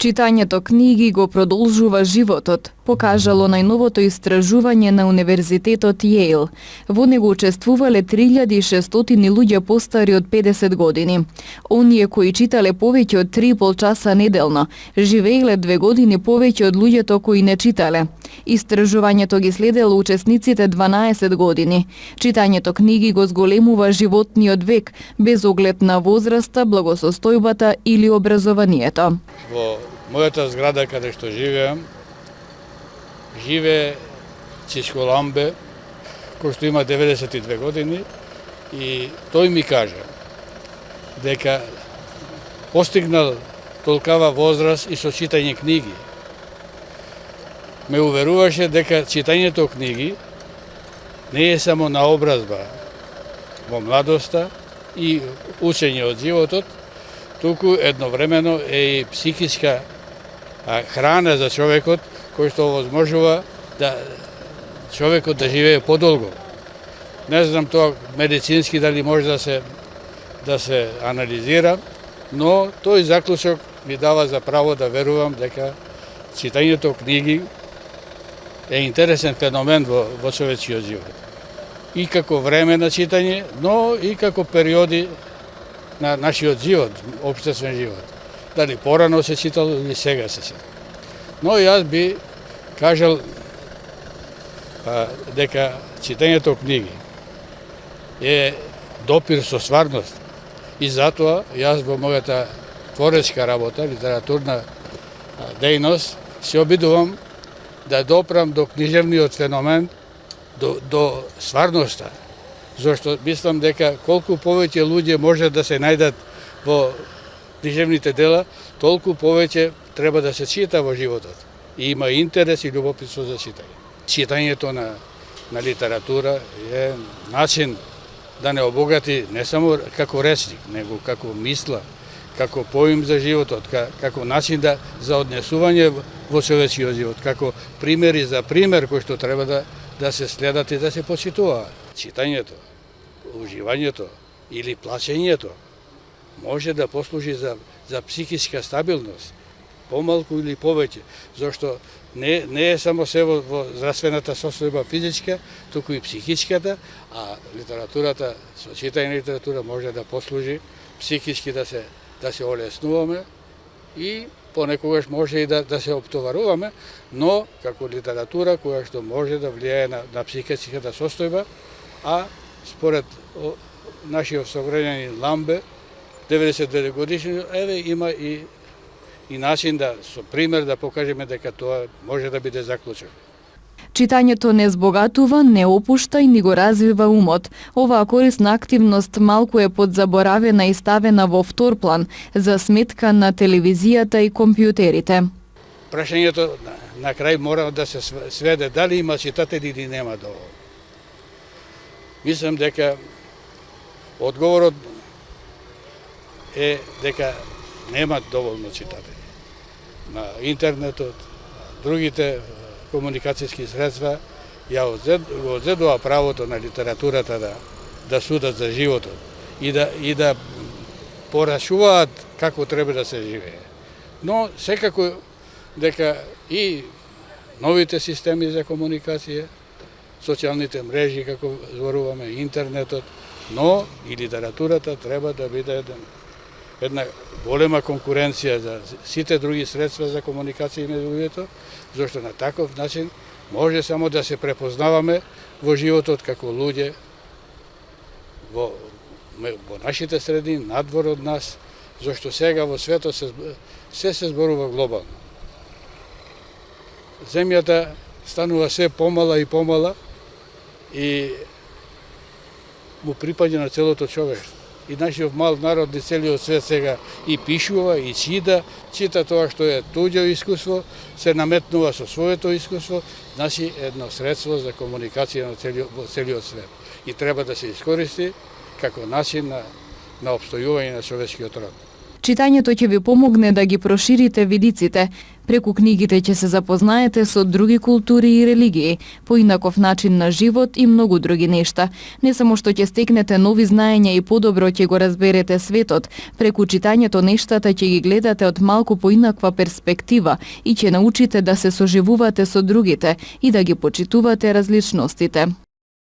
Читањето книги го продолжува животот, покажало најновото истражување на Универзитетот Јейл. Во него учествувале 3600 луѓе постари од 50 години. Оние кои читале повеќе од 3,5 часа неделно, живееле 2 години повеќе од луѓето кои не читале. Истражувањето ги следело учесниците 12 години. Читањето книги го зголемува животниот век, без оглед на возраста, благосостојбата или образованието. Во мојата зграда каде што живеам, живее Чичко Ламбе, кој што има 92 години, и тој ми кажа дека постигнал толкава возраст и со читање книги. Ме уверуваше дека читањето книги не е само наобразба во младоста и учење од животот, туку едновремено е и психичка храна за човекот, кој што овозможува да човекот да живее подолго. Не знам тоа медицински дали може да се анализира, но тој заклучок ми дава за право да верувам дека читањето книги е интересен феномен во човечкиот живот. И како време на читање, но и како периоди на нашиот живот, општествен живот. Дали порано се читал или сега се читал. Но јас би кажал дека читањето книги е допир со стварност. И затоа јас во мојата творечка работа, литературна дејност, се обидувам да допрам до книжевниот феномен, до стварноста. Зашто мислам дека колку повеќе луѓе може да се најдат во книжевните дела, толку повеќе треба да се чита во животот. И има интерес и љубопитство за читање. Читањето на литература е начин да не обогати не само како речник, него како мисла, како поим за животот, како начин за однесување во човечкиот живот, како примери за пример кои што треба да се следат и да се почитуваат. Читањето, уживањето или плачењето може да послужи за психичка стабилност, помалку или повеќе, зашто не е само се во здравствената состојба физичка, туку и психичката, а литературата, со читање литература може да послужи психички да се олеснуваме и понекогаш може и да се оптоваруваме, но како литература која што може да влијае на психичката состојба, а според нашиот сограѓанин Ламбе, 92 годишни, има и начин со пример да покажеме дека тоа може да биде заклучок. Читањето не збогатува, не опушта и ни го развива умот. Оваа корисна активност малку е подзаборавена и ставена во втор план за сметка на телевизијата и компјутерите. Прашањето на крај мора да се сведе дали има читатели или нема доволно. Мислам дека одговорот е дека нема доволно читатели. На интернетот, другите комуникацијски средства ја одзедува правото на литературата да судат за животот и да порашуваат како треба да се живее. Но секако дека и новите системи за комуникација, социјалните мрежи, како зборуваме, интернетот, но и литературата треба да биде една голема конкуренција за сите други средства за комуникација меѓу луѓето, зашто на таков начин може само да се препознаваме во животот како луѓе во нашите средини, надвор од нас, зашто сега во светот се зборува глобално. Земјата станува се помала и помала и му припаѓа на целото човештво. И нашиот мал народ и целиот свет сега и пишува, и чита тоа што е туѓо искуство, се наметнува со своето искуство, значи едно средство за комуникација на целиот свет. И треба да се искористи како начин на опстојување на човечкиот род. Читањето ќе ви помогне да ги проширите видиците. Преку книгите ќе се запознаете со други култури и религии, поинаков начин на живот и многу други нешта. Не само што ќе стекнете нови знаења и подобро ќе го разберете светот, преку читањето нештата ќе ги гледате од малку поинаква перспектива и ќе научите да се соживувате со другите и да ги почитувате различностите.